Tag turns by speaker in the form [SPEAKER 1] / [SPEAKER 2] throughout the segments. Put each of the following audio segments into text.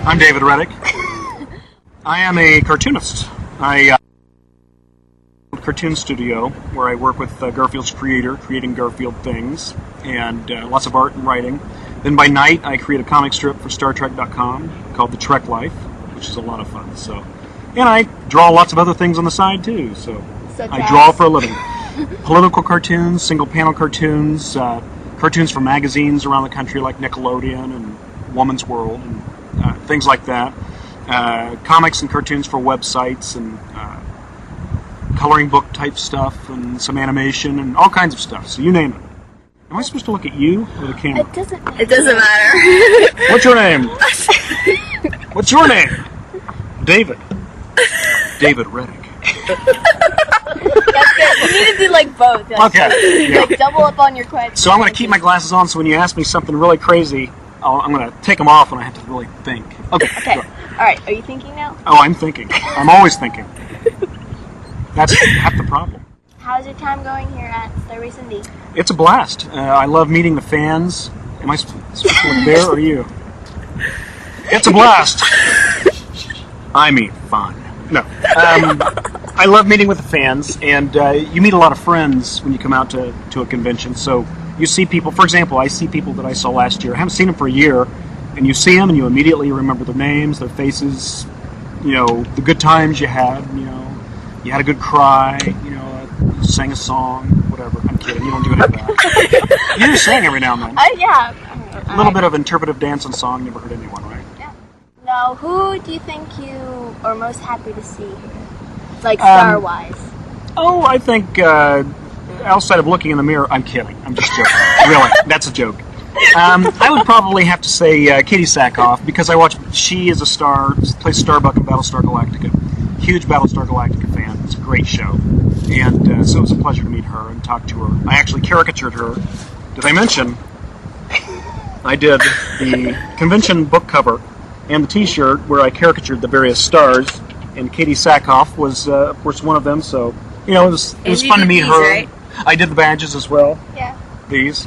[SPEAKER 1] I'm David Reddick. I am a cartoonist. I cartoon studio where I work with Garfield's creator, creating Garfield things, and lots of art and writing. Then by night, I create a comic strip for StarTrek.com called The Trek Life, which is a lot of fun. So, and I draw lots of other things on the side too. So I draw for a living. Political cartoons, single-panel cartoons, cartoons for magazines around the country like Nickelodeon and Woman's World and things like that. Comics and cartoons for websites and coloring book type stuff and some animation and all kinds of stuff. So you name it. Am I supposed to look at you or the camera?
[SPEAKER 2] It doesn't matter.
[SPEAKER 1] What's your name? What's your name? David. David Reddick.
[SPEAKER 2] That's good. You need to do like both.
[SPEAKER 1] Okay. Yeah.
[SPEAKER 2] Like double up on your questions.
[SPEAKER 1] So I'm going to keep my glasses on so when you ask me something really crazy, I'm going to take them off when I have to really think. Okay.
[SPEAKER 2] Okay.
[SPEAKER 1] Go.
[SPEAKER 2] All right. Are you thinking now?
[SPEAKER 1] Oh, I'm thinking. I'm always thinking. That's half the problem.
[SPEAKER 2] How's your time going here at Starbase Indy?
[SPEAKER 1] It's a blast. I love meeting the fans. Am I supposed to look there or you? It's a blast. I mean, fun. No. I love meeting with the fans, and you meet a lot of friends when you come out to a convention. So you see people, for example, I see people that I saw last year. I haven't seen them for a year, and you see them and you immediately remember their names, their faces, you know, the good times you had, you know, you had a good cry, you know, you sang a song, whatever. I'm kidding, you don't do any of that. You just sing every now and then.
[SPEAKER 2] Yeah.
[SPEAKER 1] A little bit of interpretive dance and song, never hurt anyone, right?
[SPEAKER 2] Yeah. Now, who do you think you are most happy to see here? Like, star-wise.
[SPEAKER 1] Oh, I think, outside of looking in the mirror, I'm kidding. I'm just joking. Really, that's a joke. I would probably have to say Katee Sackhoff, because she is a star, plays Starbuck in Battlestar Galactica. Huge Battlestar Galactica fan. It's a great show. And so it was a pleasure to meet her and talk to her. I actually caricatured her. Did I mention I did the convention book cover and the t-shirt where I caricatured the various stars, and Katee Sackhoff was, of course, one of them. So, you know, it was fun to meet her.
[SPEAKER 2] Right?
[SPEAKER 1] I did the badges as well.
[SPEAKER 2] Yeah.
[SPEAKER 1] These.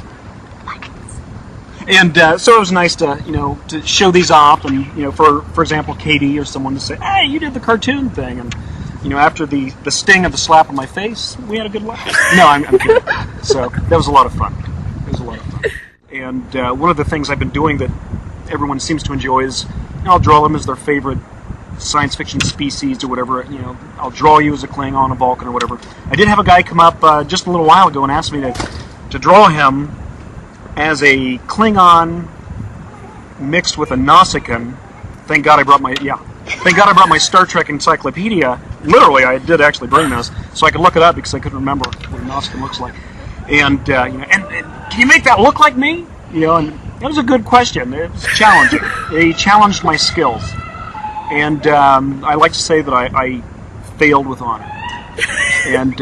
[SPEAKER 1] And so it was nice to, you know, to show these off, and, you know, for example, Katee or someone to say, hey, you did the cartoon thing, and, you know, after the sting of the slap on my face, we had a good laugh. No, I'm kidding. So that was a lot of fun. It was a lot of fun. And one of the things I've been doing that everyone seems to enjoy is, you know, I'll draw them as their favorite science fiction species or whatever. You know, I'll draw you as a Klingon, a Vulcan, or whatever. I did have a guy come up just a little while ago and ask me to draw him as a Klingon mixed with a Nausicaan. Thank God I brought my Star Trek encyclopedia. Literally, I did actually bring this so I could look it up because I couldn't remember what a Nausicaan looks like. And you know, and can you make that look like me? You know, and that was a good question. It was challenging. He challenged my skills, and I like to say that I failed with honor. And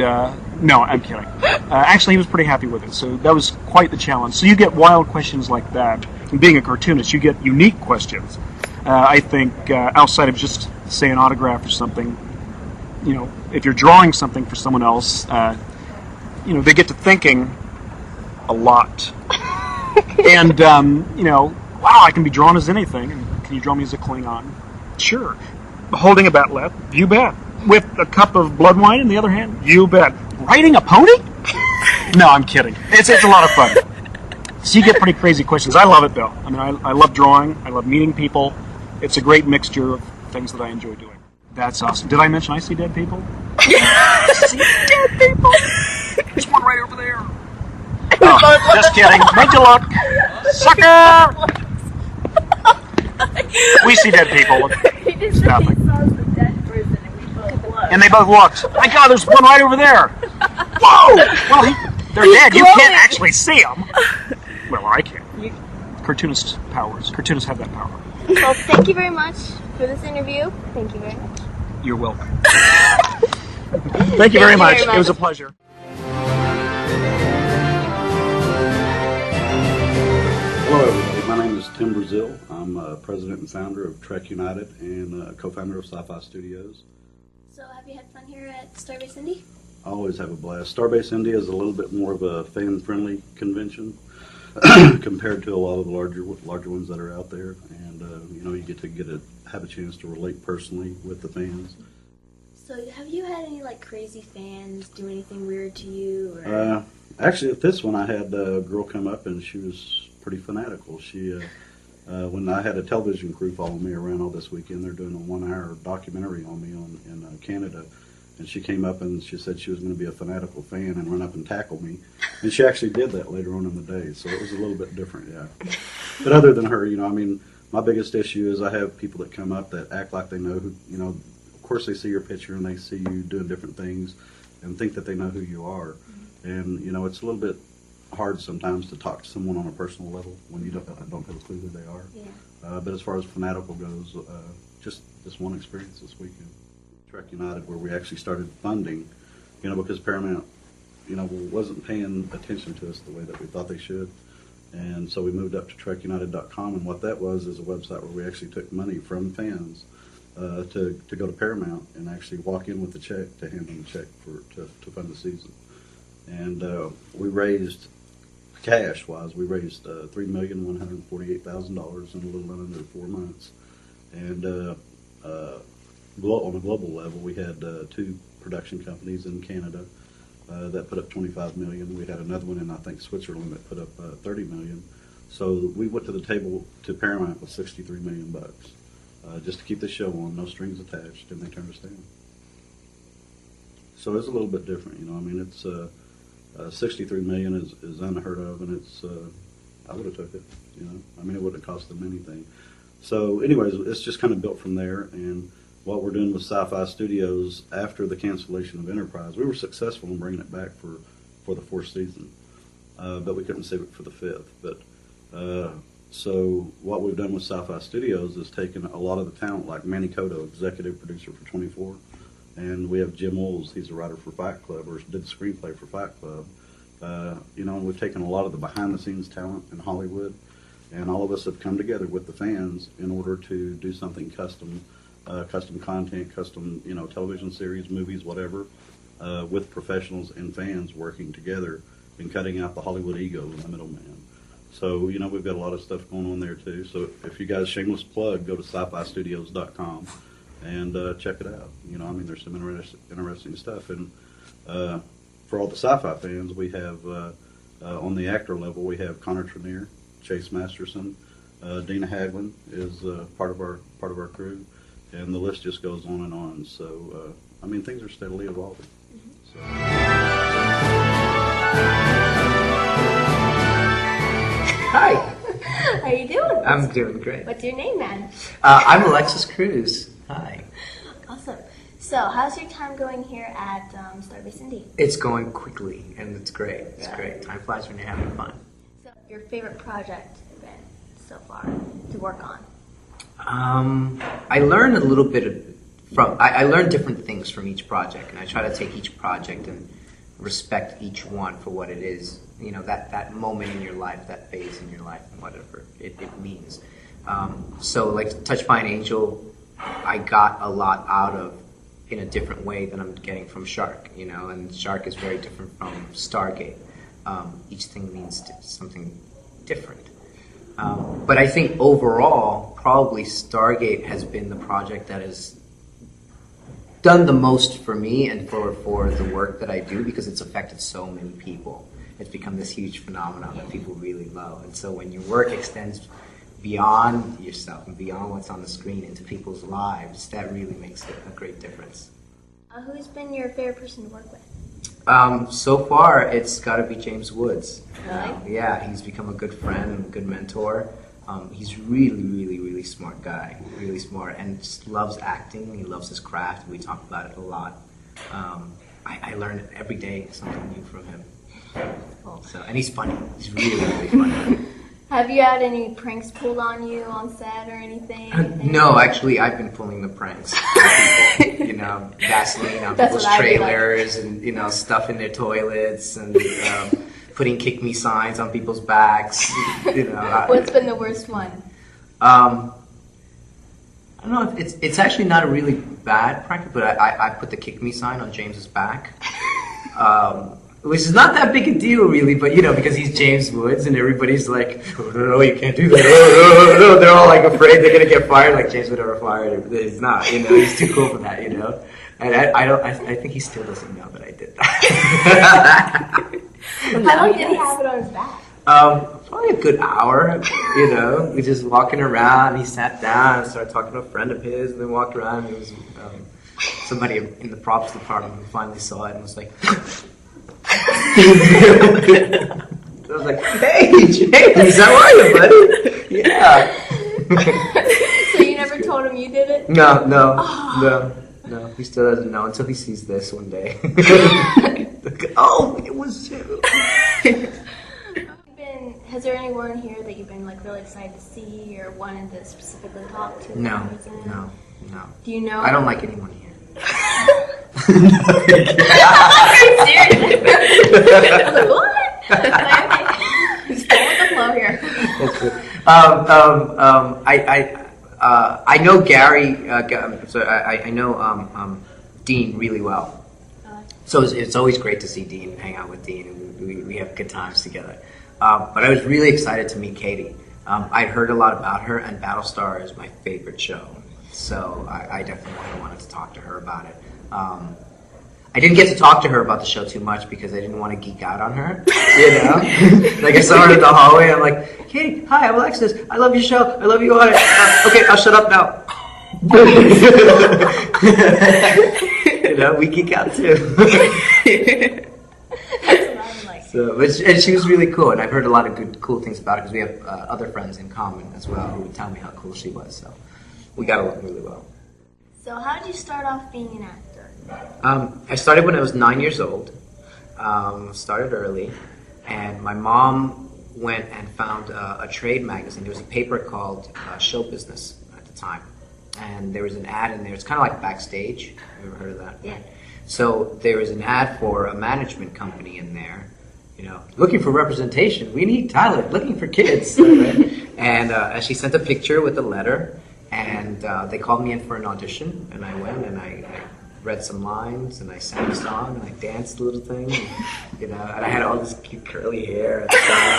[SPEAKER 1] no, I'm kidding. Actually, he was pretty happy with it, so that was quite the challenge. So you get wild questions like that. And being a cartoonist, you get unique questions. I think outside of just, say, an autograph or something, you know, if you're drawing something for someone else, you know, they get to thinking a lot. And, you know, wow, I can be drawn as anything. And can you draw me as a Klingon? Sure. Holding a bat'leth? You bet. With a cup of blood wine in the other hand? You bet. Riding a pony? No, I'm kidding. It's a lot of fun. So you get pretty crazy questions. I love it, though. I mean, I love drawing. I love meeting people. It's a great mixture of things that I enjoy doing. That's awesome. Did I mention I see dead people? I see dead people. There's one right over there. Oh, just kidding. Make you look. Sucker! We see dead people. Stop it. And they both looked. My God, there's one right over there. Whoa! Well, they're dead. You can't actually see them. Well, I can. Cartoonist powers. Cartoonists have that power.
[SPEAKER 2] Well, thank you very much for this interview. Thank you very much.
[SPEAKER 1] You're welcome. Thank you very much. It was a pleasure.
[SPEAKER 3] Hello, everybody. My name is Tim Brazil. I'm president and founder of Trek United and co-founder of Sci-Fi Studios.
[SPEAKER 2] So, have you had fun here at Starbase Indy?
[SPEAKER 3] I always have a blast. Starbase Indy is a little bit more of a fan-friendly convention. compared to a lot of the larger ones that are out there. And you get to have a chance to relate personally with the fans.
[SPEAKER 2] So have you had any like crazy fans do anything weird to you? Or?
[SPEAKER 3] Actually, at this one, I had a girl come up and she was pretty fanatical. She, when I had a television crew follow me around all this weekend, they're doing a 1-hour documentary on me in Canada. And she came up and she said she was going to be a fanatical fan and run up and tackle me. And she actually did that later on in the day, so it was a little bit different, yeah. But other than her, my biggest issue is I have people that come up that act like they know who, of course they see your picture and they see you doing different things and think that they know who you are. And, it's a little bit hard sometimes to talk to someone on a personal level when you don't have a clue who they are.
[SPEAKER 2] Yeah.
[SPEAKER 3] But as far as fanatical goes, just this one experience this weekend. Trek United, where we actually started funding, because Paramount, wasn't paying attention to us the way that we thought they should. And so we moved up to TrekUnited.com, and what that was is a website where we actually took money from fans to go to Paramount and actually walk in with the check to hand them the check to fund the season. And we raised, cash-wise, we raised $3,148,000 in a little under 4 months. And on a global level, we had 2 production companies in Canada that put up $25 million. We had another one in, I think, Switzerland that put up $30 million. So we went to the table to Paramount with $63 million just to keep the show on, no strings attached, and they turned us down. So it's a little bit different, It's $63 million is unheard of, and it's I would have took it, It wouldn't have cost them anything. So, anyways, it's just kind of built from there, and what we're doing with Sci-Fi Studios after the cancellation of Enterprise, we were successful in bringing it back for the 4th season, but we couldn't save it for the 5th. But so what we've done with Sci-Fi Studios is taken a lot of the talent, like Manny Cotto, executive producer for 24, and we have Jim Wolves, he's a writer for Fight Club, or did the screenplay for Fight Club. And we've taken a lot of the behind-the-scenes talent in Hollywood, and all of us have come together with the fans in order to do something custom content, custom, television series, movies, whatever, with professionals and fans working together and cutting out the Hollywood ego and the middleman. So, we've got a lot of stuff going on there too. So if you guys, shameless plug, go to sci-fi-studios.com and check it out. There's some interesting stuff. And for all the sci-fi fans, we have, on the actor level, we have Connor Trenier, Chase Masterson, Dina Haglund is part of our crew. And the list just goes on and on. So, things are steadily evolving. So.
[SPEAKER 4] Hi.
[SPEAKER 2] How you doing?
[SPEAKER 4] I'm doing great.
[SPEAKER 2] What's your name, man?
[SPEAKER 4] I'm Alexis Cruz. Hi.
[SPEAKER 2] Awesome. So, how's your time going here at Starbase Indy?
[SPEAKER 4] It's going quickly, and it's great. It's great. Time flies when you're having fun.
[SPEAKER 2] So, your favorite project been so far to work on?
[SPEAKER 4] I learn a little bit I learn different things from each project, and I try to take each project and respect each one for what it is. That moment in your life, that phase in your life, and whatever it means. So, like Touched by an Angel, I got a lot out of in a different way than I'm getting from Shark. And Shark is very different from Stargate. Each thing means something different. But I think overall, probably Stargate has been the project that has done the most for me and for the work that I do, because it's affected so many people. It's become this huge phenomenon that people really love. And so when your work extends beyond yourself and beyond what's on the screen into people's lives, that really makes a great difference.
[SPEAKER 2] Who's been your favorite person to work with?
[SPEAKER 4] So far, it's got to be James Woods.
[SPEAKER 2] Really?
[SPEAKER 4] Yeah, he's become a good friend and a good mentor. He's really, really, really smart guy. Really smart, and just loves acting. He loves his craft. We talk about it a lot. I learn every day something new from him. So, and he's funny. He's really, really funny.
[SPEAKER 2] Have you had any pranks pulled on you on set or anything?
[SPEAKER 4] No, actually, I've been pulling the pranks on people. Gasoline on
[SPEAKER 2] That's
[SPEAKER 4] people's
[SPEAKER 2] what I do,
[SPEAKER 4] trailers, and stuff in their toilets, and putting "kick me" signs on people's backs.
[SPEAKER 2] What's been the worst one?
[SPEAKER 4] I don't know. It's actually not a really bad prank, but I put the "kick me" sign on James's back. which is not that big a deal, really, but because he's James Woods, and everybody's like, "Oh, no, you can't do that." Oh, no. They're all like afraid they're gonna get fired. Like James would ever fired. He's not. He's too cool for that. And I think he still doesn't know that I did that.
[SPEAKER 2] How long did he have it on his back?
[SPEAKER 4] Probably a good hour. We just walking around. He sat down and started talking to a friend of his, and then walked around. And it was somebody in the props department who finally saw it and was like. I was like, "Hey, James, how are you, buddy?" Yeah.
[SPEAKER 2] So you never told him you did it?
[SPEAKER 4] No. He still doesn't know until he sees this one day. Oh, it was you.
[SPEAKER 2] Has there anyone here that you've been like really excited to see or wanted to specifically talk to?
[SPEAKER 4] No.
[SPEAKER 2] Do you know?
[SPEAKER 4] I don't like anyone here.
[SPEAKER 2] Seriously? I was like, what? Okay. Just go with the flow here.
[SPEAKER 4] That's good. I know Gary. I know Dean really well. So it's always great to see Dean, hang out with Dean, and we have good times together. But I was really excited to meet Katee. I'd heard a lot about her, and Battlestar is my favorite show. So I definitely wanted to talk to her about it. I didn't get to talk to her about the show too much because I didn't want to geek out on her. Like I saw her in the hallway, I'm like, "Katee, hi, I'm Alexis. I love your show. I love you on it. Okay, I'll shut up now." We geek out too. And she was really cool, and I've heard a lot of cool things about it because we have other friends in common as well who would tell me how cool she was. So we got along really well.
[SPEAKER 2] So how did you start off being an actor?
[SPEAKER 4] I started when I was 9 years old. Started early, and my mom went and found a trade magazine. There was a paper called Show Business at the time, and there was an ad in there. It's kind of like Backstage. Have you ever heard of that?
[SPEAKER 2] Yeah.
[SPEAKER 4] So there was an ad for a management company in there. Looking for representation. We need talent. Looking for kids. Right? And she sent a picture with a letter, and they called me in for an audition, and I went and I read some lines, and I sang a song, and I danced a little thing, and I had all this cute curly hair at the time.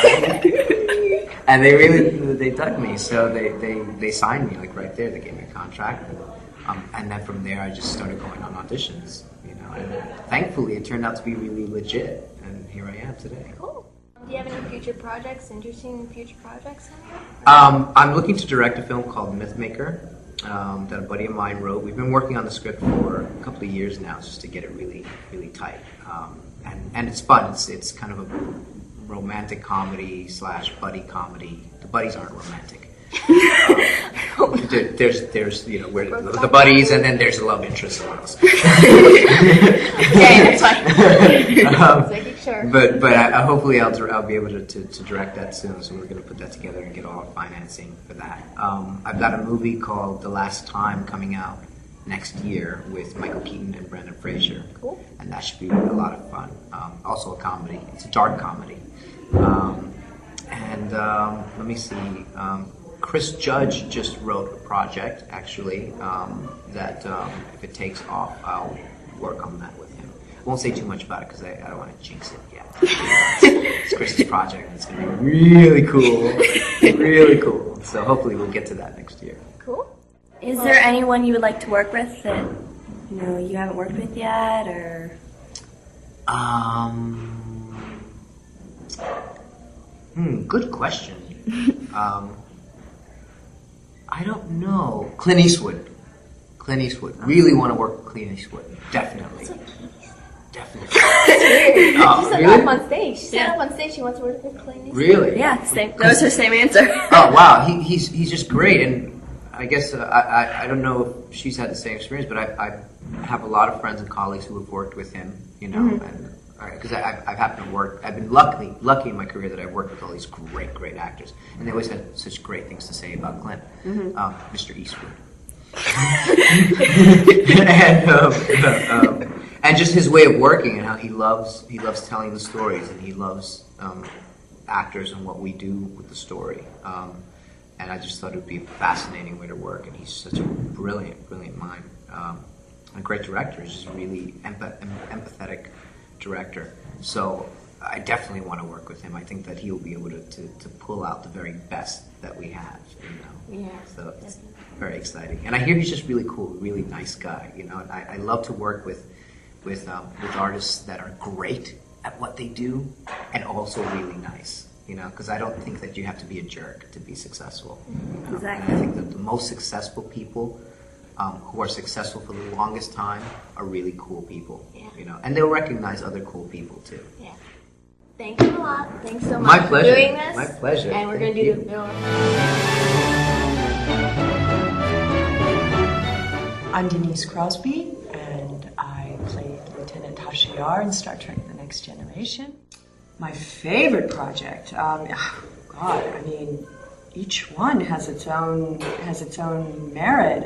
[SPEAKER 4] And they dug me, so they signed me like right there. They gave me a contract, and then from there I just started going on auditions. And thankfully it turned out to be really legit, and here I am today.
[SPEAKER 2] Cool. Do you have any future projects, interesting future projects?
[SPEAKER 4] I'm looking to direct a film called Mythmaker that a buddy of mine wrote. We've been working on the script for a couple of years now just to get it really, really tight. And it's fun. It's kind of a romantic comedy / buddy comedy. The buddies aren't romantic. There's we're the buddies, and then there's a love interest among us.
[SPEAKER 2] Okay, that's fine. Making sure.
[SPEAKER 4] But hopefully I'll be able to direct that soon. So we're going to put that together and get all our financing for that. I've got a movie called The Last Time coming out next year with Michael Keaton and Brendan Fraser.
[SPEAKER 2] Cool.
[SPEAKER 4] And that should be a lot of fun. Also a comedy. It's a dark comedy. Let me see. Chris Judge just wrote a project, actually, that if it takes off, I'll work on that with him. I won't say too much about it because I don't want to jinx it yet. It's Chris's project, and it's going to be really cool. Really cool. So hopefully we'll get to that next year.
[SPEAKER 2] Cool.
[SPEAKER 5] Is there anyone you would like to work with that you haven't worked with yet, or?
[SPEAKER 4] Good question. I don't know. Clint Eastwood. Really want to work with Clint Eastwood. Definitely. Definitely.
[SPEAKER 2] She said
[SPEAKER 4] really?
[SPEAKER 2] up on stage. She said up on stage she wants to work with Clint Eastwood.
[SPEAKER 4] Really?
[SPEAKER 5] Yeah, same. That was her same answer.
[SPEAKER 4] Oh wow, he's just great, and I guess I don't know if she's had the same experience, but I have a lot of friends and colleagues who have worked with him. And because I've happened to work, I've been lucky in my career that I've worked with all these great actors, and they always had such great things to say about Clint, Mr. Eastwood, and just his way of working and how he loves telling the stories, and he loves actors and what we do with the story. And I just thought it would be a fascinating way to work, and he's such a brilliant mind. A great director. He's just really empathetic director. So I definitely want to work with him. I think that he'll be able to pull out the very best that we have, you know.
[SPEAKER 2] Yeah.
[SPEAKER 4] So it's very exciting. And I hear he's just really cool, really nice guy, you know. I love to work with artists that are great at what they do and also really nice, you know, because I don't think that you have to be a jerk to be successful. You know?
[SPEAKER 5] Exactly.
[SPEAKER 4] And I think that the most successful people who are successful for the longest time are really cool people, you know, and they'll recognize other cool people too.
[SPEAKER 2] Yeah. Thank you a lot. Thanks so
[SPEAKER 4] My
[SPEAKER 2] much
[SPEAKER 4] pleasure.
[SPEAKER 2] for doing this.
[SPEAKER 4] My pleasure.
[SPEAKER 2] And we're
[SPEAKER 4] Thank
[SPEAKER 2] going to do
[SPEAKER 4] you.
[SPEAKER 2] the film.
[SPEAKER 6] I'm Denise Crosby, and I played Lieutenant Hashiar in Star Trek: The Next Generation. My favorite project, God, I mean, each one has its own merit.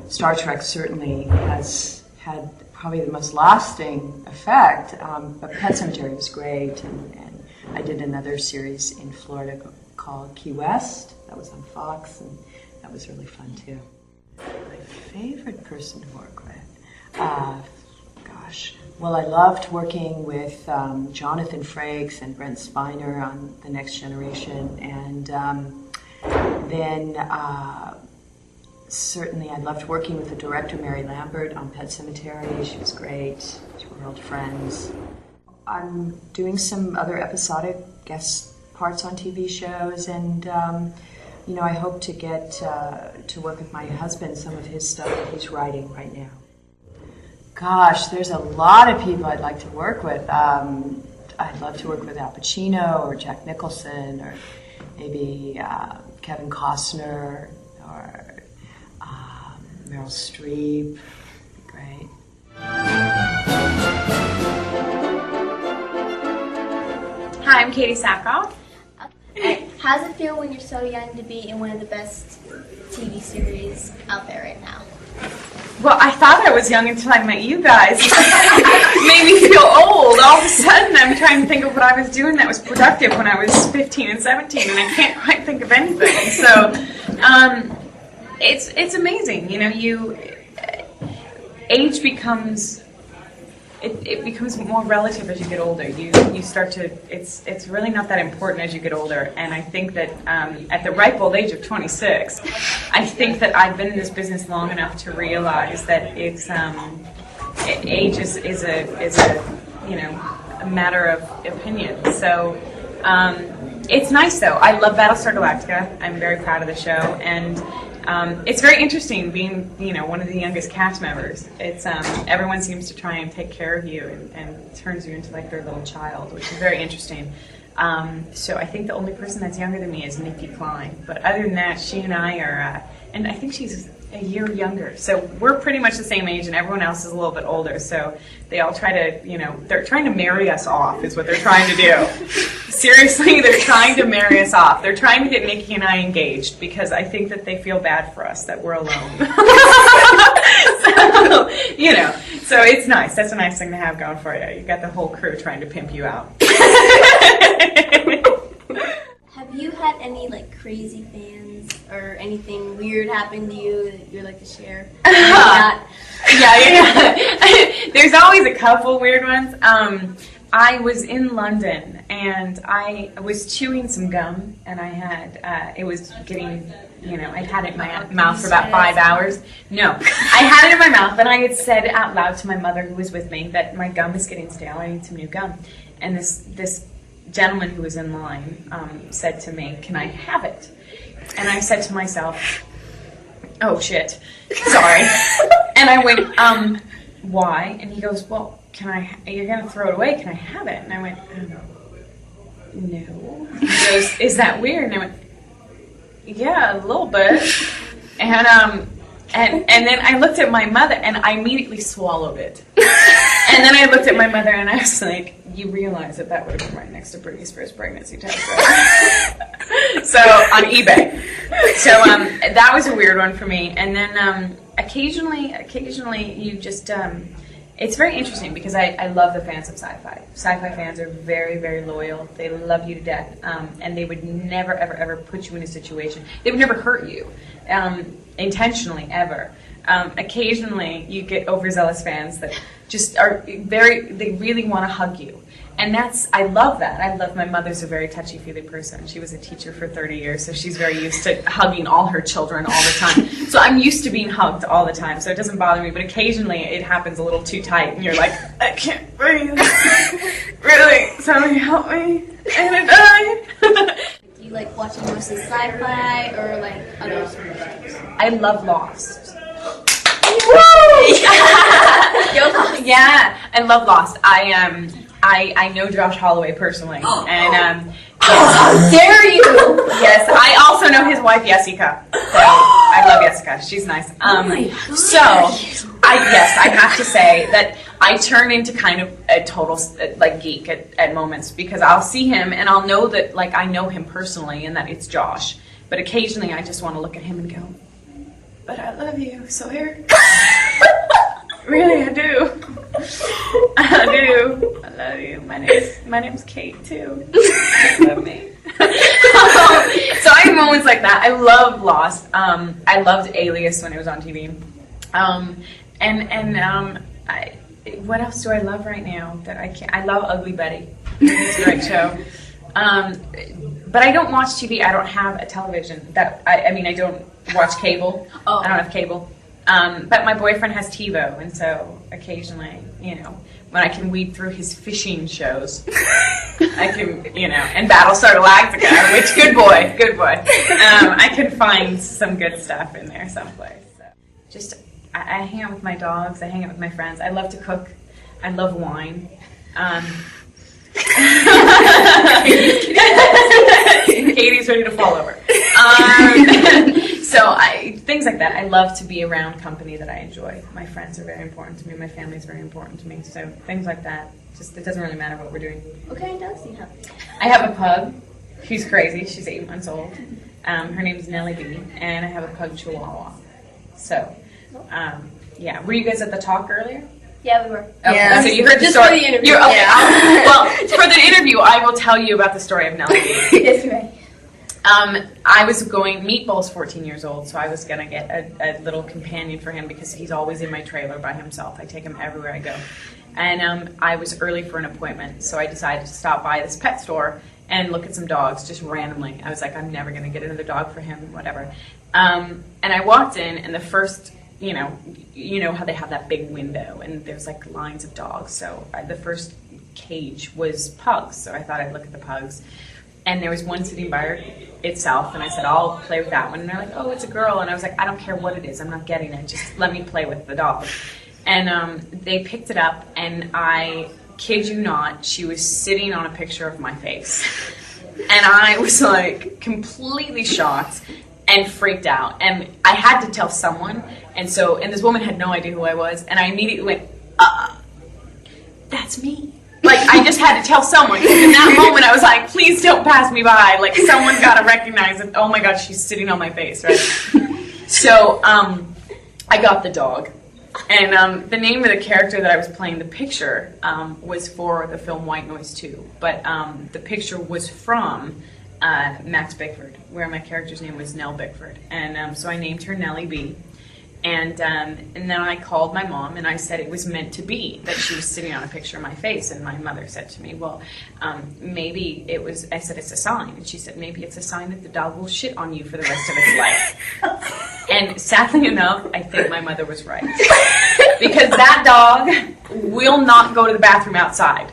[SPEAKER 6] Star Trek certainly has had probably the most lasting effect, but Pet Sematary was great, and I did another series in Florida called Key West. That was on Fox, and that was really fun too. My favorite person to work with? Well, I loved working with Jonathan Frakes and Brent Spiner on The Next Generation, and then certainly I loved working with the director, Mary Lambert, on Pet Sematary. She was great. We're old friends. I'm doing some other episodic guest parts on TV shows, and you know, I hope to get to work with my husband, some of his stuff that he's writing right now. Gosh, there's a lot of people I'd like to work with. I'd love to work with Al Pacino or Jack Nicholson or maybe Kevin Costner or Meryl Streep. Great.
[SPEAKER 7] Hi, I'm Katee Sackhoff.
[SPEAKER 2] How does it feel when you're so young to be in one of the best TV series out there right now?
[SPEAKER 7] Well, I thought I was young until I met you guys. It made me feel old. All of a sudden, I'm trying to think of what I was doing that was productive when I was 15 and 17, and I can't quite think of anything. So, it's amazing. You know, age becomes. It becomes more relative as you get older. You start to, it's really not that important as you get older. And I think that at the ripe old age of 26, I think that I've been in this business long enough to realize that it's age is a you know, a matter of opinion. So it's nice though. I love Battlestar Galactica. I'm very proud of the show, and it's very interesting being, you know, one of the youngest cast members. It's everyone seems to try and take care of you and turns you into like their little child, which is very interesting. So I think the only person that's younger than me is Nikki Klein. But other than that, she and I are, and I think she's a year younger. So we're pretty much the same age, and everyone else is a little bit older. So they all try to, you know, they're trying to marry us off is what they're trying to do. Seriously, they're trying to marry us off. They're trying to get Nikki and I engaged because I think that they feel bad for us, that we're alone. So, you know, so it's nice. That's a nice thing to have going for you. You've got the whole crew trying to pimp you out.
[SPEAKER 2] Have you had any like crazy fans or anything weird happen to you that you'd like to share?
[SPEAKER 7] Yeah. There's always a couple weird ones. I was in London and I was chewing some gum, and I had it was getting, you know, I'd had it in my mouth for about 5 hours. No, I had it in my mouth, and I had said out loud to my mother, who was with me, that my gum is getting stale. I need some new gum. And this gentleman who was in line said to me, "Can I have it?" And I said to myself, "Oh shit, sorry." And I went, "Why?" And he goes, "Well, can I? You're gonna throw it away? Can I have it?" And I went, "No." He goes, "Is that weird?" And I went, "Yeah, a little bit." And then I looked at my mother, and I immediately swallowed it. And then I looked at my mother, and I was like, "You realize that would have been right next to Britney Spears' pregnancy test, right?" So on eBay. So that was a weird one for me. And then occasionally you just. It's very interesting because I love the fans of sci-fi. Sci-fi fans are very, very loyal. They love you to death, and they would never, ever, ever put you in a situation. They would never hurt you intentionally, ever. Occasionally, you get overzealous fans that just are they really want to hug you. And I love that. I love, my mother's a very touchy-feely person. She was a teacher for 30 years, so she's very used to hugging all her children all the time. So I'm used to being hugged all the time, so it doesn't bother me. But occasionally it happens a little too tight, and you're like, I can't breathe. Really? Somebody help me. I'm gonna die.
[SPEAKER 2] Do you like watching mostly sci-fi or like other sort of shows?
[SPEAKER 7] I love Lost.
[SPEAKER 2] Yeah.
[SPEAKER 7] Yeah, I love Lost. I know Josh Holloway personally, and
[SPEAKER 2] How dare you!
[SPEAKER 7] yes, I also know his wife Jessica. So I love Jessica; she's nice. So I have to say that I turn into kind of a total like geek at moments, because I'll see him and I'll know that like I know him personally and that it's Josh, but occasionally I just want to look at him and go, "But I love you, Sawyer." Really, I do. I do. I love you. My name's Kate too. You love me. So I have moments like that. I love Lost. I loved Alias when it was on TV. What else do I love right now that I can't? I love Ugly Betty. It's a great show. But I don't watch TV. I don't have a television. I don't watch cable.
[SPEAKER 2] Oh.
[SPEAKER 7] I don't have cable. But my boyfriend has TiVo, and so occasionally, when I can weed through his fishing shows, I can, and Battlestar Galactica, which, good boy, I can find some good stuff in there someplace. So I hang out with my dogs, I hang out with my friends, I love to cook, I love wine. Katie's ready to fall over. So things like that. I love to be around company that I enjoy. My friends are very important to me. My family is very important to me. So things like that. It doesn't really matter what we're doing.
[SPEAKER 2] What kind of dogs do you have?
[SPEAKER 7] I have a pug. She's crazy. She's 8 months old. Her name's Nellie B. And I have a pug Chihuahua. So, yeah. Were you guys at the talk earlier?
[SPEAKER 2] Yeah, we were.
[SPEAKER 7] Okay.
[SPEAKER 5] Yeah.
[SPEAKER 7] So you heard the
[SPEAKER 2] Just
[SPEAKER 7] story.
[SPEAKER 2] for the interview.
[SPEAKER 7] You're, okay.
[SPEAKER 2] Yeah.
[SPEAKER 7] Well, for the interview, I will tell you about the story of Nellie B.
[SPEAKER 2] Yes, you may.
[SPEAKER 7] I was Meatball's 14 years old, so I was going to get a little companion for him because he's always in my trailer by himself. I take him everywhere I go. And I was early for an appointment, so I decided to stop by this pet store and look at some dogs just randomly. I was like, I'm never going to get another dog for him, whatever. And I walked in, and the first, you know how they have that big window, and there's like lines of dogs. So the first cage was pugs, so I thought I'd look at the pugs. And there was one sitting by itself, and I said, I'll play with that one. And they're like, oh, it's a girl. And I was like, I don't care what it is. I'm not getting it. Just let me play with the dog. And they picked it up, and I kid you not, she was sitting on a picture of my face. And I was like completely shocked and freaked out. And I had to tell someone. And this woman had no idea who I was. And I immediately went, that's me. Like, I just had to tell someone. In that moment, I was like, please don't pass me by. Like, someone got to recognize it. Oh, my God, she's sitting on my face, right? So, I got the dog. And the name of the character that I was playing, the picture, was for the film White Noise 2. But the picture was from Max Bickford, where my character's name was Nell Bickford. And so I named her Nellie B. And then I called my mom, and I said it was meant to be that she was sitting on a picture of my face. And my mother said to me, well, maybe it was, I said, it's a sign. And she said, maybe it's a sign that the dog will shit on you for the rest of its life. And sadly enough, I think my mother was right. Because that dog will not go to the bathroom outside.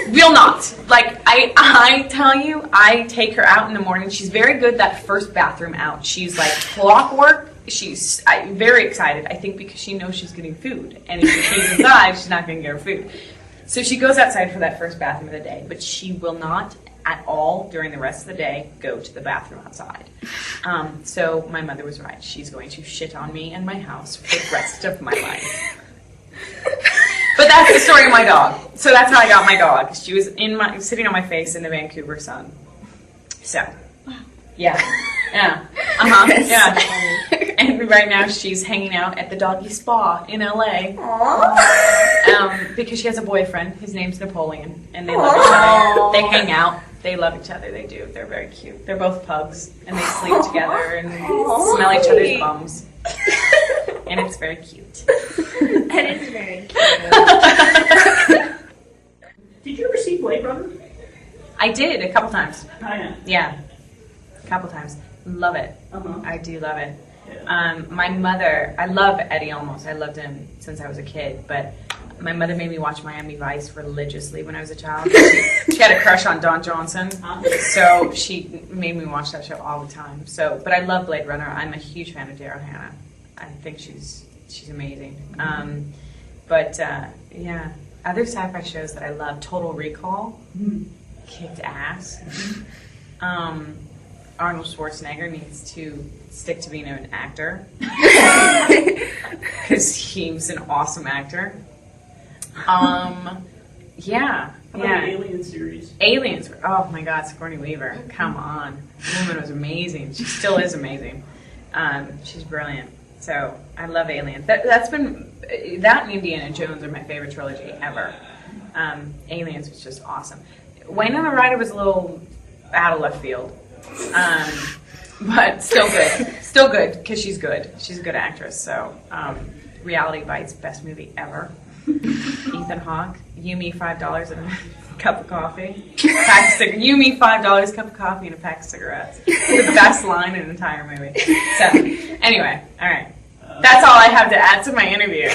[SPEAKER 7] Will not. Like, I tell you, I take her out in the morning. She's very good that first bathroom out. She's like clockwork. She's very excited, I think, because she knows she's getting food. And if she pees inside, she's not going to get her food. So she goes outside for that first bathroom of the day, but she will not at all during the rest of the day go to the bathroom outside. So my mother was right. She's going to shit on me and my house for the rest of my life. But that's the story of my dog. So that's how I got my dog. She was sitting on my face in the Vancouver sun. So, yeah. Yeah. Yeah. And right now she's hanging out at the doggy spa in LA. Because she has a boyfriend. His name's Napoleon. And they love each other. They hang out. They love each other. They do. They're very cute. They're both pugs. And they sleep together and smell each other's bums. and it's very cute.
[SPEAKER 2] That is very cute.
[SPEAKER 8] Did you ever see Blade Runner?
[SPEAKER 7] I did a couple times.
[SPEAKER 8] Oh, yeah.
[SPEAKER 7] Yeah, a couple times. Love it.
[SPEAKER 8] Uh-huh.
[SPEAKER 7] I do love it.
[SPEAKER 8] Yeah.
[SPEAKER 7] My mother, I love Eddie Olmos. I loved him since I was a kid, but my mother made me watch Miami Vice religiously when I was a child. She had a crush on Don Johnson, so she made me watch that show all the time. So, but I love Blade Runner. I'm a huge fan of Daryl Hannah. I think she's amazing. Yeah, other sci-fi shows that I love: Total Recall, kicked ass. Arnold Schwarzenegger needs to stick to being an actor because he's an awesome actor. Yeah.
[SPEAKER 8] How about the Alien series?
[SPEAKER 7] Aliens. Oh my God, Sigourney Weaver. Come on. The woman was amazing. She still is amazing. She's brilliant. So I love Aliens. That and Indiana Jones are my favorite trilogy ever. Aliens was just awesome. Winona Ryder was a little out of left field. But still good. Still good because she's good. She's a good actress. So Reality Bites, best movie ever. Ethan Hawke, you me $5 and a cup of coffee. You me $5, cup of coffee and a pack of cigarettes. The best line in an entire movie. So anyway, all right. That's all I have to add to my interview.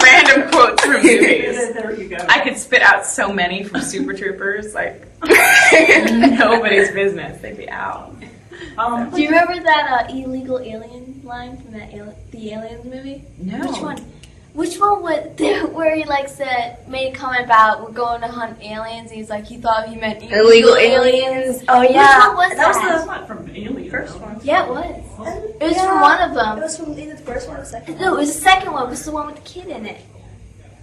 [SPEAKER 7] Random quotes from movies.
[SPEAKER 8] There you go.
[SPEAKER 7] I could spit out so many from Super Troopers, like nobody's business. They'd be out.
[SPEAKER 2] Do you remember that illegal alien line from the Aliens movie?
[SPEAKER 7] No.
[SPEAKER 2] Which one? Which one was there where he made a comment about we're going to hunt aliens? And he's like, he thought he meant illegal aliens.
[SPEAKER 5] Oh yeah,
[SPEAKER 2] Which one was that?
[SPEAKER 8] That's not from Alien. First one.
[SPEAKER 2] Yeah, it was. It was from one of them.
[SPEAKER 5] It was from either the first one or the second one.
[SPEAKER 2] No, it was the second one. It was the one with the kid in it.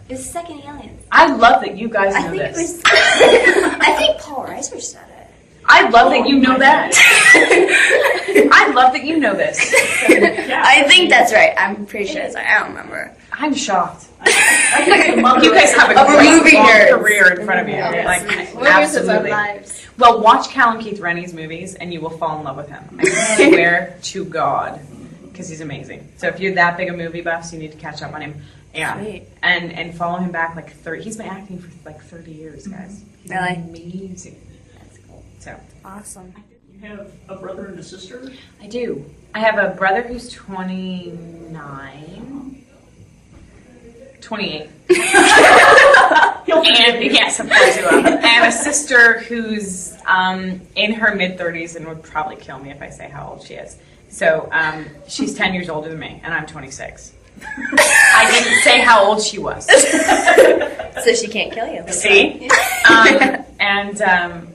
[SPEAKER 2] It was the second Aliens.
[SPEAKER 7] I love that you guys
[SPEAKER 5] I
[SPEAKER 7] know
[SPEAKER 5] think
[SPEAKER 7] this.
[SPEAKER 5] it was. I think Paul Reiser said it.
[SPEAKER 7] I love that you know that. I love that you know this.
[SPEAKER 5] I think that's right. I'm pretty sure it's right. I don't remember.
[SPEAKER 7] I'm shocked.
[SPEAKER 8] I think the mother
[SPEAKER 7] You guys have a
[SPEAKER 5] Of
[SPEAKER 7] great
[SPEAKER 5] movie
[SPEAKER 7] long
[SPEAKER 5] nerds.
[SPEAKER 7] career in front of you.
[SPEAKER 2] Yes.
[SPEAKER 7] Like,
[SPEAKER 2] Movies of our
[SPEAKER 7] absolutely.
[SPEAKER 2] lives.
[SPEAKER 7] Well, watch Cal and Keith Rennie's movies, and you will fall in love with him. I swear to God, because he's amazing. So if you're that big a movie buffs, you need to catch up on him. Yeah,
[SPEAKER 5] Sweet.
[SPEAKER 7] and follow him back like 30. He's been acting for like 30 years, guys. He's
[SPEAKER 5] Really?
[SPEAKER 7] amazing. That's cool. So
[SPEAKER 5] Awesome.
[SPEAKER 8] You have a brother and a sister?
[SPEAKER 7] I do. I have a brother who's 29. 28. And yes, of course you will. And a sister who's in her mid-30s and would probably kill me if I say how old she is. So she's 10 years older than me, and I'm 26. I didn't say how old she was.
[SPEAKER 5] So she can't kill you.
[SPEAKER 7] See?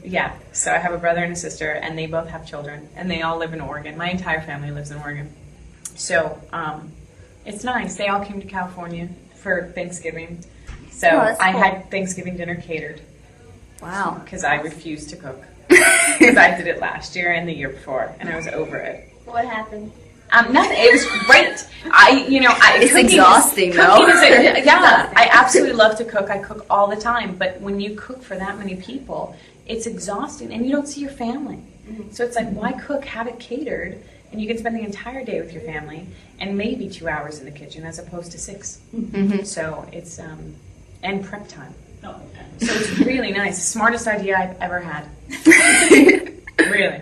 [SPEAKER 7] Yeah, so I have a brother and a sister, and they both have children, and they all live in Oregon. My entire family lives in Oregon. So it's nice. They all came to California for Thanksgiving. So I had Thanksgiving dinner catered.
[SPEAKER 5] Wow.
[SPEAKER 7] Because I refused to cook. Because I did it last year and the year before, and I was over it.
[SPEAKER 2] What happened?
[SPEAKER 7] Nothing. It was great.
[SPEAKER 5] It's exhausting, though.
[SPEAKER 7] Yeah, I absolutely love to cook. I cook all the time, but when you cook for that many people, it's exhausting, and you don't see your family. Mm-hmm. So it's like, why cook? Have it catered, and you can spend the entire day with your family, and maybe 2 hours in the kitchen as opposed to 6.
[SPEAKER 5] Mm-hmm.
[SPEAKER 7] So it's and prep time.
[SPEAKER 8] Oh, okay.
[SPEAKER 7] So it's really nice. Smartest idea I've ever had. Really.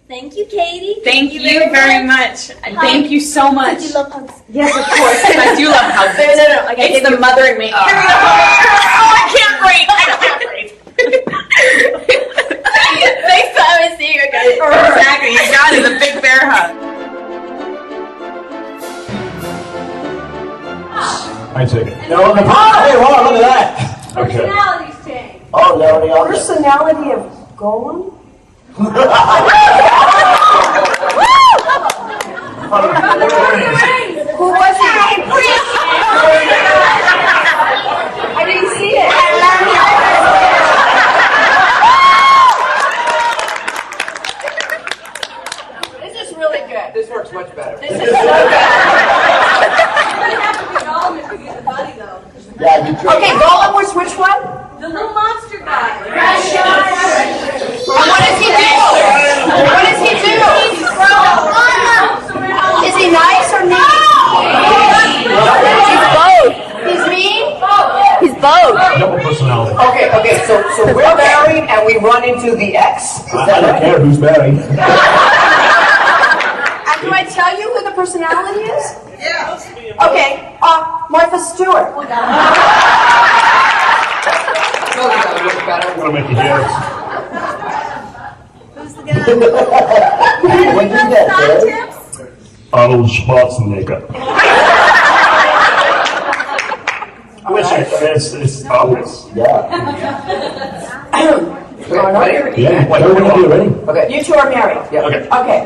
[SPEAKER 2] Thank you, Katie.
[SPEAKER 7] Thank you very much. Thank you so much.
[SPEAKER 2] Did you love hugs?
[SPEAKER 7] Yes, of course. I do love hugs.
[SPEAKER 2] No. Like
[SPEAKER 7] It's the mother in me. Oh, I can't breathe. I can't breathe.
[SPEAKER 2] Next time I see you, okay?
[SPEAKER 7] Exactly. You got it. The big bear hug.
[SPEAKER 9] I take it. No, hey, wow, look at that. Okay.
[SPEAKER 2] Personalities change.
[SPEAKER 9] Oh, no, they are.
[SPEAKER 6] Personality of Golem?
[SPEAKER 2] Who was it?
[SPEAKER 6] I didn't see it. This is really good.
[SPEAKER 4] This works much better.
[SPEAKER 6] This is so good.
[SPEAKER 9] Yeah, you tried.
[SPEAKER 6] Okay, Golem was which one?
[SPEAKER 2] The little monster guy.
[SPEAKER 6] What does he do? What does he do? Is he nice or mean?
[SPEAKER 5] Both.
[SPEAKER 9] Double personality.
[SPEAKER 10] Okay, so we're married and we run into the ex? Is
[SPEAKER 9] I
[SPEAKER 10] that
[SPEAKER 9] don't
[SPEAKER 10] right?
[SPEAKER 9] care who's married.
[SPEAKER 6] And do I tell you who the personality is?
[SPEAKER 10] Yeah.
[SPEAKER 6] Okay, Martha Stewart.
[SPEAKER 9] I'm gonna make you jealous.
[SPEAKER 5] Who's the guy?
[SPEAKER 10] When did that, Dad?
[SPEAKER 9] Arnold Schwarzenegger. Which it's obvious.
[SPEAKER 10] Yeah.
[SPEAKER 6] Ready?
[SPEAKER 9] Yeah. Wait, when are you ready?
[SPEAKER 10] Okay.
[SPEAKER 6] You two are married.
[SPEAKER 10] Yeah.
[SPEAKER 9] Okay.
[SPEAKER 6] Okay.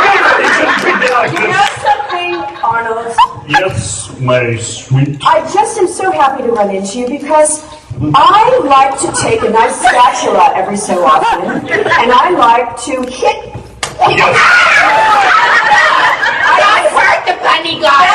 [SPEAKER 6] You know something, Arnold?
[SPEAKER 9] Yes, my sweet.
[SPEAKER 6] I just am so happy to run into you because I like to take a nice spatula every so often, and I like to hit.
[SPEAKER 9] Yes.
[SPEAKER 2] I heard the bunny guy.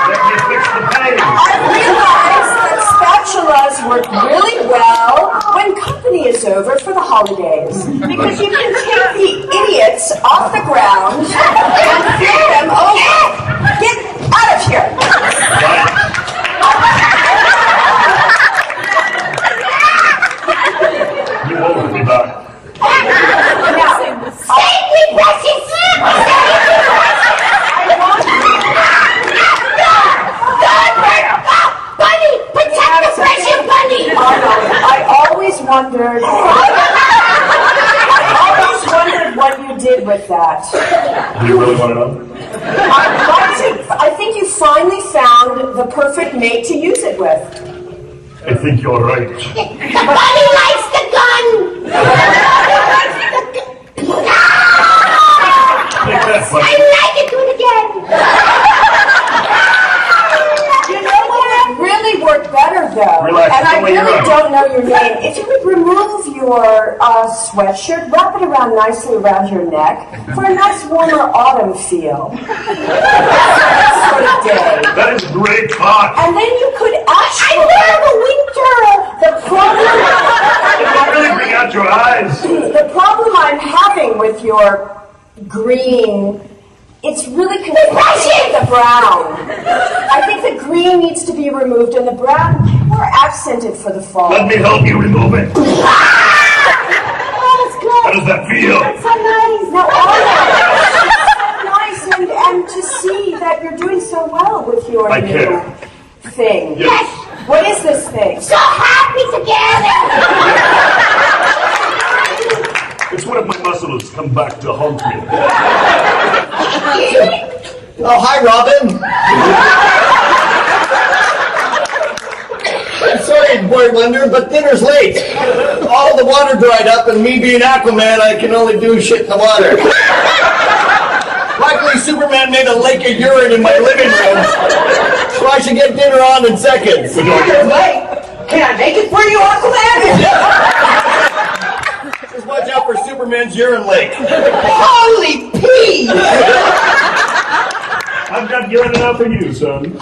[SPEAKER 9] Let me fix the pain.
[SPEAKER 6] I realize that spatulas work really well when company is over for the holidays because you can take the idiots off the ground and flip them over. Get out of here!
[SPEAKER 9] You won't be back.
[SPEAKER 2] Save me, precious. Bunny, protect the precious bunny.
[SPEAKER 6] I always wondered what you did with that.
[SPEAKER 9] Do you really want to know?
[SPEAKER 6] I think you finally found the perfect mate to use it with.
[SPEAKER 9] I think you're right.
[SPEAKER 2] The bunny likes the gun.
[SPEAKER 9] Take that,
[SPEAKER 2] I
[SPEAKER 9] buddy.
[SPEAKER 2] like it. Do it again.
[SPEAKER 6] You know what would really work better though?
[SPEAKER 9] Relax,
[SPEAKER 6] and I
[SPEAKER 9] don't let you
[SPEAKER 6] really
[SPEAKER 9] run.
[SPEAKER 6] don't know your name. If you would remove your sweatshirt, wrap it around nicely around your neck for a nice warmer autumn feel. Sort of day.
[SPEAKER 9] That is great talk.
[SPEAKER 6] And then you could actually the winter. The problem
[SPEAKER 9] Don't really bring out your eyes.
[SPEAKER 6] the problem I'm having with your green, it's really confusing the brown. I think the green needs to be removed and the brown more accented for the fall.
[SPEAKER 9] Let me help you remove it.
[SPEAKER 6] Oh, that's good.
[SPEAKER 9] How does that feel?
[SPEAKER 6] That's so nice. Now, it's so nice and to see that you're doing so well with your
[SPEAKER 9] I
[SPEAKER 6] new
[SPEAKER 9] care.
[SPEAKER 6] thing.
[SPEAKER 9] Yes.
[SPEAKER 6] What is this thing?
[SPEAKER 2] So happy together.
[SPEAKER 9] It's one of my muscles come back to haunt me.
[SPEAKER 11] Oh, hi, Robin. I'm sorry, Boy Wonder, but dinner's late. All the water dried up, and me being Aquaman, I can only do shit in the water. Luckily, Superman made a lake of urine in my living room, so I should get dinner on in seconds.
[SPEAKER 10] Dinner's late. Can I make it for you, Aquaman?
[SPEAKER 11] Just watch out for Superman's urine lake.
[SPEAKER 10] Holy pee!
[SPEAKER 9] I've got urine enough for you, son.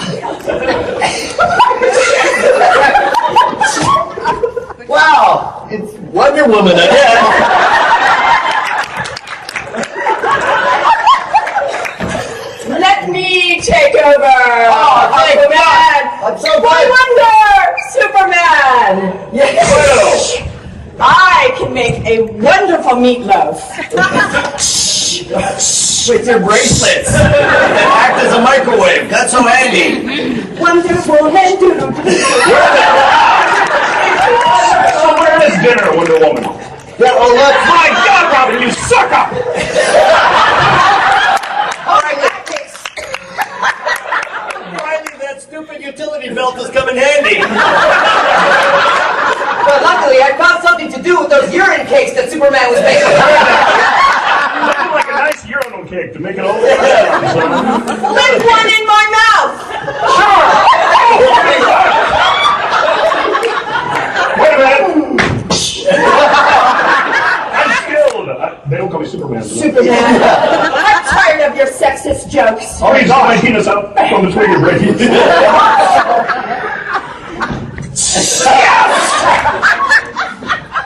[SPEAKER 11] Wow, it's Wonder Woman, I guess.
[SPEAKER 6] Let me take over.
[SPEAKER 11] Oh, thank
[SPEAKER 6] Aquaman.
[SPEAKER 11] God. I'm so
[SPEAKER 6] Boy
[SPEAKER 11] glad.
[SPEAKER 6] Wonder, Superman.
[SPEAKER 11] Yes.
[SPEAKER 6] I can make a wonderful meatloaf.
[SPEAKER 11] With your bracelets that act as a microwave. That's so handy.
[SPEAKER 6] Wonderful and doodle.
[SPEAKER 9] So where is dinner, Wonder Woman?
[SPEAKER 11] Yeah, well, look.
[SPEAKER 9] My God, Robin, you sucker!
[SPEAKER 11] All right, finally, that stupid utility belt has come in handy.
[SPEAKER 10] But luckily, I found something to do with those urine cakes that Superman was making.
[SPEAKER 9] Nothing like a nice urinal cake to make it all the way down, son.
[SPEAKER 6] Put one in my mouth.
[SPEAKER 9] Wait a minute. I'm skilled. They don't call me Superman.
[SPEAKER 6] Superman, I'm tired of your sexist jokes.
[SPEAKER 9] I'll reach my penis up from between your brains.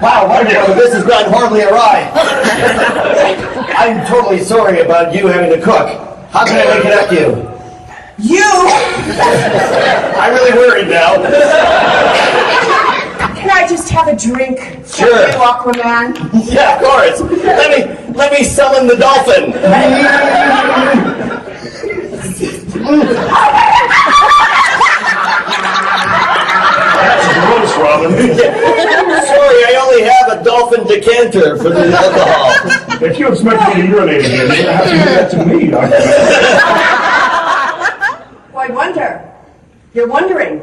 [SPEAKER 11] Wow, this has gone horribly awry. I'm totally sorry about you having to cook. How can I make it up to you?
[SPEAKER 6] You!
[SPEAKER 11] I'm really worried now.
[SPEAKER 6] Can I just have a drink?
[SPEAKER 11] Sure.
[SPEAKER 6] You, Aquaman?
[SPEAKER 11] Yeah, of course. Let me summon the dolphin.
[SPEAKER 9] That's gross, Robin.
[SPEAKER 11] Sorry, I only have a dolphin decanter for the alcohol.
[SPEAKER 9] If you expect me to urinate again, you're going to have to do that to me, Dr.
[SPEAKER 6] Well, I wonder. You're wondering.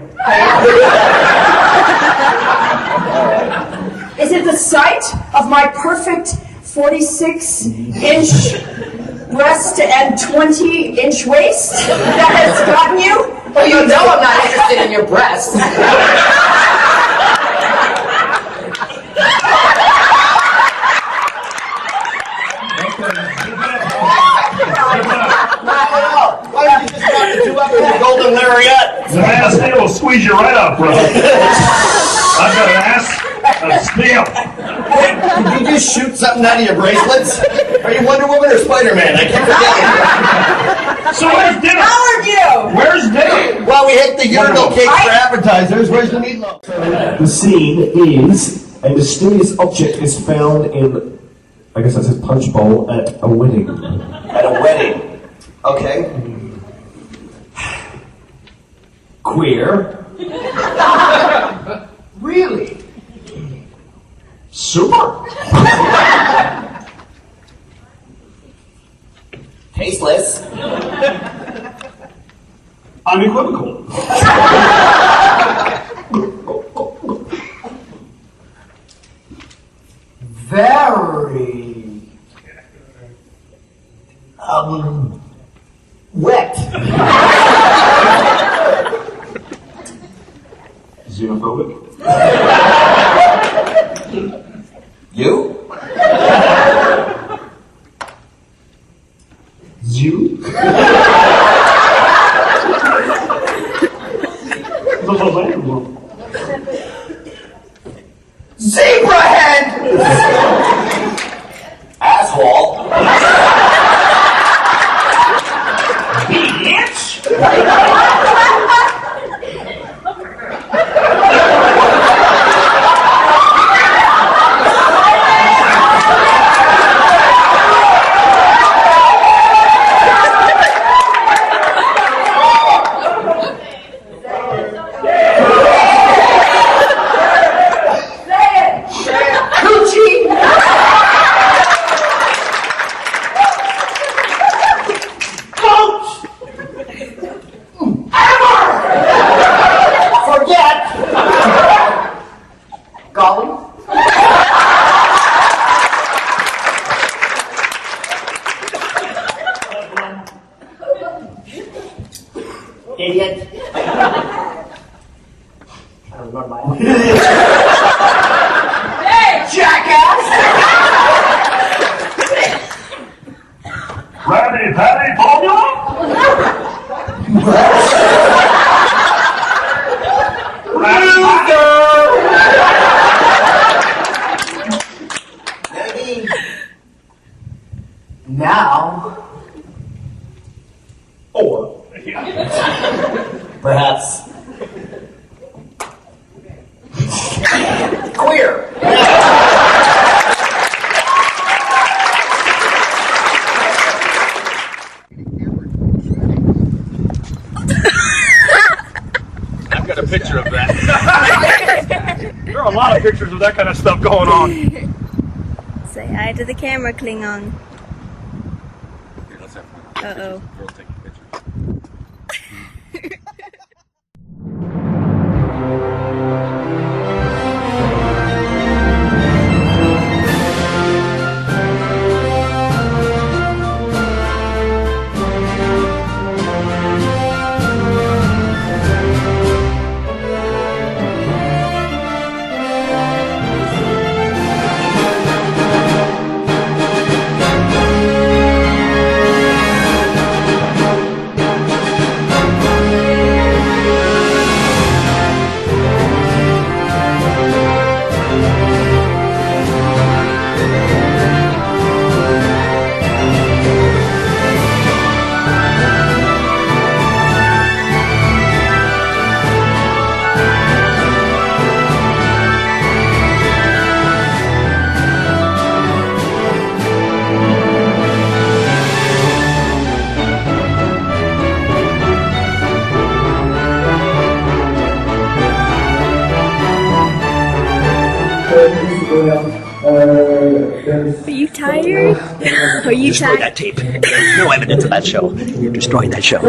[SPEAKER 6] Is it the sight of my perfect 46-inch breast and 20-inch waist that has gotten you?
[SPEAKER 4] Well, you know I'm not interested in your breasts.
[SPEAKER 11] Why don't you just knock the two up with the golden lariat?
[SPEAKER 9] The man of steel will squeeze you right up, brother. I've got an ass of steel.
[SPEAKER 11] Did you just shoot something out of your bracelets? Are you Wonder Woman or Spider-Man? I keep forgetting.
[SPEAKER 9] So where's dinner?
[SPEAKER 6] How are you?
[SPEAKER 9] Where's dinner?
[SPEAKER 11] Well, we hit the urinal cake for appetizers. Where's the meatloaf?
[SPEAKER 12] The scene is a mysterious object is found in, I guess that says punch bowl, at a wedding.
[SPEAKER 11] At a wedding. Okay.
[SPEAKER 12] Queer.
[SPEAKER 11] Really?
[SPEAKER 12] Super.
[SPEAKER 11] Tasteless.
[SPEAKER 9] Unequivocal.
[SPEAKER 11] Very wet.
[SPEAKER 9] Xenophobic.
[SPEAKER 11] You?
[SPEAKER 9] Zoo.
[SPEAKER 11] Zebra head! Asshole.
[SPEAKER 9] Bitch!
[SPEAKER 11] Idiot. I don't remember my own.
[SPEAKER 6] Hey, jackass!
[SPEAKER 9] Krabby Patty formula?
[SPEAKER 11] Maybe now, or perhaps queer.
[SPEAKER 9] I've got a picture of that. There are a lot of pictures of that kind of stuff going on.
[SPEAKER 5] Say hi to the camera, Klingon.
[SPEAKER 9] Here, let's have fun.
[SPEAKER 5] Uh-oh.
[SPEAKER 9] Girls taking pictures.
[SPEAKER 5] Are you tired? Are you
[SPEAKER 11] Destroy
[SPEAKER 5] tired?
[SPEAKER 11] that tape. There's no evidence of that show. Destroy that show.